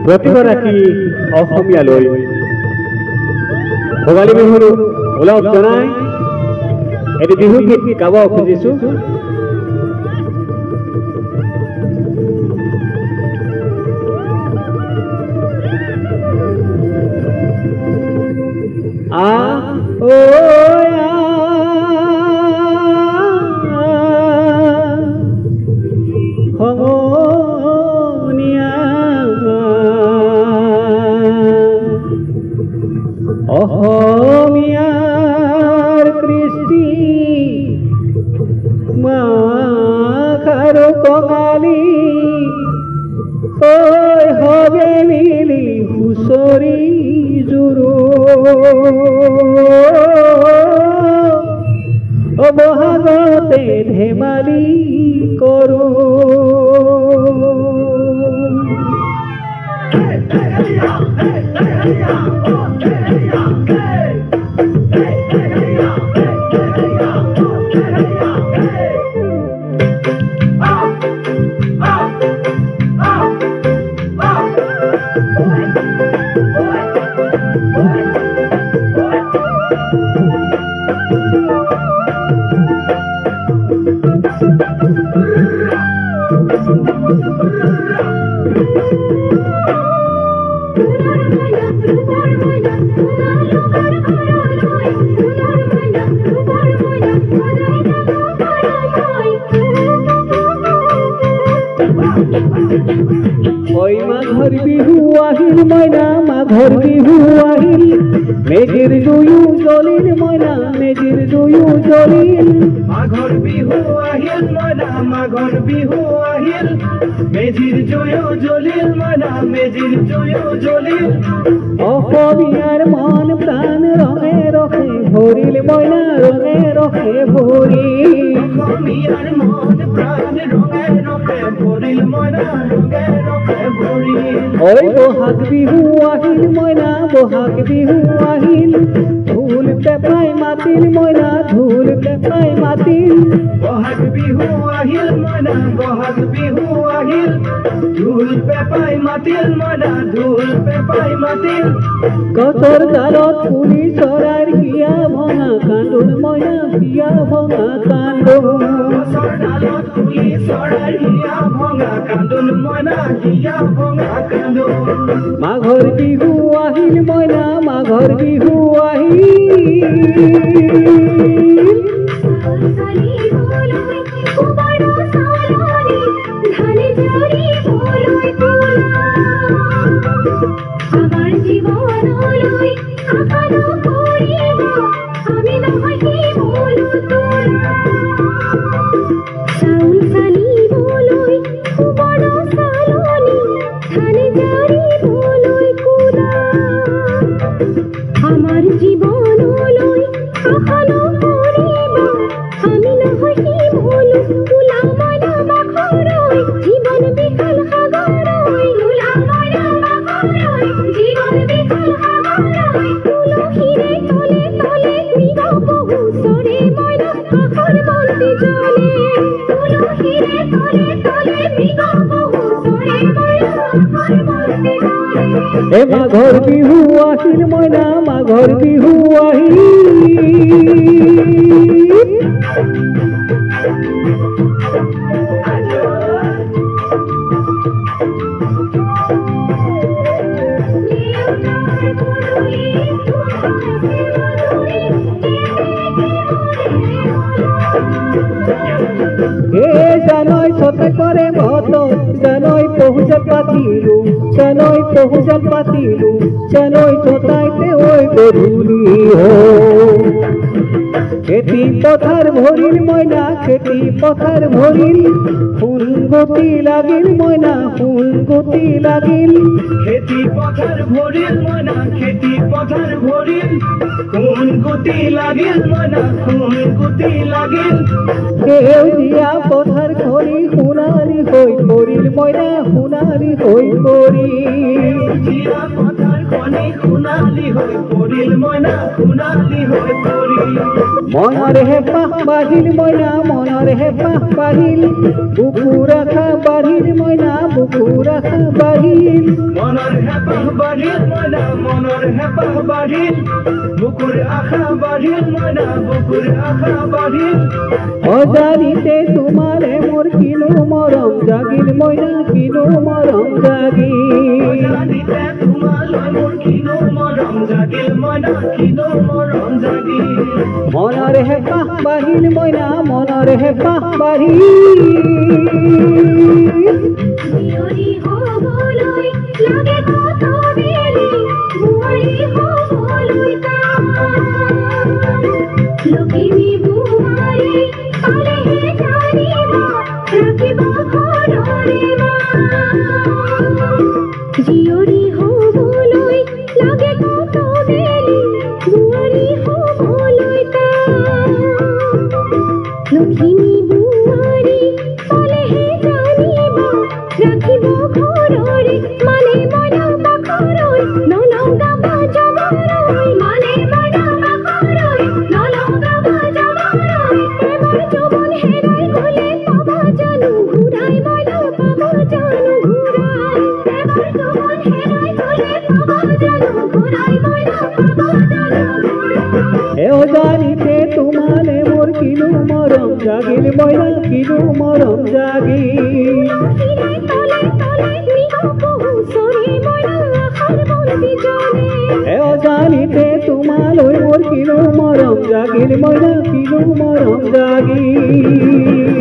প্ৰতিগৰাকী অসমীয়ালৈ ভোগালী বিহুৰ ওলগ জনাই এটি বিহু গীত গাব খুজিছো। অসমীয়াৰ কৃষ্টি মাঘ আৰু কঙালী হবে মিলি হুঁচৰি জুৰু বহাগতে ধেমালি কৰো। ওই মাঘৰ বিহু আহিল মইনা মাঘৰ বিহু আহিল মেজিৰ জুয়ো জ্বলিল মইনা মেজিৰ জুয়ো জ্বলিল। মাঘৰ বিহু আহিল মইনা মাঘৰ বিহু আহিল মেজিৰ জুয়ো জ্বলিল মইনা মেজিৰ জুয়ো জ্বলিল। অসমীয়াৰ মন প্ৰাণ ৰঙে ৰখে ভৰিল মইনা ৰঙে ৰখে ভৰিল। অসমীয়াৰ মন প্ৰাণ ৰঙে ৰখে ভৰিল মইনা ৰঙে ৰখে ভৰিল। ওই বহাগ বিহু আহিল মইনা বহাগ বিহু আহিল ঢোল পেঁপাই মাতিল মইনা ঢোল পেঁপাই মাতিল। বহাগ বিহু আহিল মইনা বহাগ বিহু আহিল ঢোল পেঁপাই মাতিল মইনা ঢোল পেঁপাই মাতিল। গছৰ ডালত পুলি চৰাইৰ হিয়া ভঙা কান্দোন মইনা হিয়া ভঙা কান্দোন। গছৰ ডালত পুলি চৰাইৰ হিয়া ভঙা কান্দোন মইনা হিয়া ভঙা কান্দোন। মাঘৰ বিহু আহিল মইনা মাঘৰ বিহু আহিল। আমাৰ জীবনলৈ আশানো কৰিব আমি নহয় কি বলো তোৰা চাউল চালিবলৈ সুবৰ্ণ চালনি ধানে জাৰিবলৈ কুলা। আমাৰ জীবনলৈ আশানো কৰিব আমি নহয় কি বলো তোলা মইনা মাখৰৈ জীৱন বিশাল সাগৰৈ তোলা মইনা মাখৰৈ জীবন বিশাল সাগৰৈ। তুলসীৰে তলে তলে নিব বহু চৰে মইনা কাষৰ বন্তি জ্বলে তুলসীৰে তলে তলে নিব বহু চৰে মইনা কাষৰ বন্তি জ্বলে। এ মাঘৰ বিহু আহিল মইনা মাঘৰ বিহু আহিল। জানৈ ছতে কৰে মত জানৈ পহুজাল পাতিলো জানৈ পহুজাল পাতিলো জানৈ ছটাইতে ওই গধূলি খেতি পথাৰ ভৰিল মইনা খেতি পথাৰ ভৰিল ফুল গতি লাগিল মইনা ফুল গতি লাগিল। খেতি পথাৰ ভৰিল মইনা খেতি পথাৰ ভৰিল কোন গুটি লাগিল মইনা কোন গুটি লাগিল। সেউজীয়া পথাৰ খৰি সোণালী হৈ পৰিল মইনা সোণালী হৈ পৰিল। সেউজীয়া পথাৰ খনি সোণালী হৈ পৰিল মইনা সোণালী হৈ পৰিল মনৰ হেঁপাহ বাঢ়িল মইনা মনৰ হেঁপাহ বাঢ়িল বুকুৰ আশা বাঢ়িল মইনা বুকুৰ আশা বাঢ়িল মনৰ হেঁপাহ বাঢ়িল মইনা মনৰ হেঁপাহ বাঢ়িল বুকুৰ আশা বাঢ়িল মইনা বুকুৰ আশা বাঢ়িল অজানিতে তোমাৰে মোৰ কিনো মৰম জাগিল মইনা কিনো মৰম জাগিল জানিতে তোমালৈ মোৰ কিনো মৰম জাগিল মইনা কিনো মৰম জাগিল মনৰ হেঁপাহ বাঢ়িল মইনা মনৰ হেঁপাহ বাঢ়িল জীয়ৰী হ'বলৈ লাগে কত বেলি বোৱাৰী হ'বলৈ টান লখিমী বোৱাৰী পালেহে জানিবা ৰাখিব ঘৰৰে মান জীয়ৰী হ'বলৈ লাগে কত বেলি বোৱাৰী হ'বলৈ টান লখিমী বোৱাৰী পালেহে জানিবা ৰাখিব ঘৰৰে মানে মইনা বাখৰৈ নলগাব জমৰৈ মানে মইনা বাখৰৈ নলগাব জমৰৈ এবাৰ যৌৱন হেৰাই গ'লে পাবা জানো ঘূৰাই মইনা পাবা জানো ঘূৰাই এবাৰ যৌৱন হেৰাই গ'লে পাবা জানো ঘূৰাই মইনা পাবা জানো ঘূৰাই এ অজানিতে তোমাৰে মোৰ কিনো মৰম জাগিল মইনা কিনো মৰম জাগিল হিৰে তলে তলে নিহ বহু চৰে মইনা আশাৰ বন্তি জ্বলে এ অজানিতে তোমালৈ মোৰ কিনো মৰম জাগিল মইনা কিনো মৰম জাগিল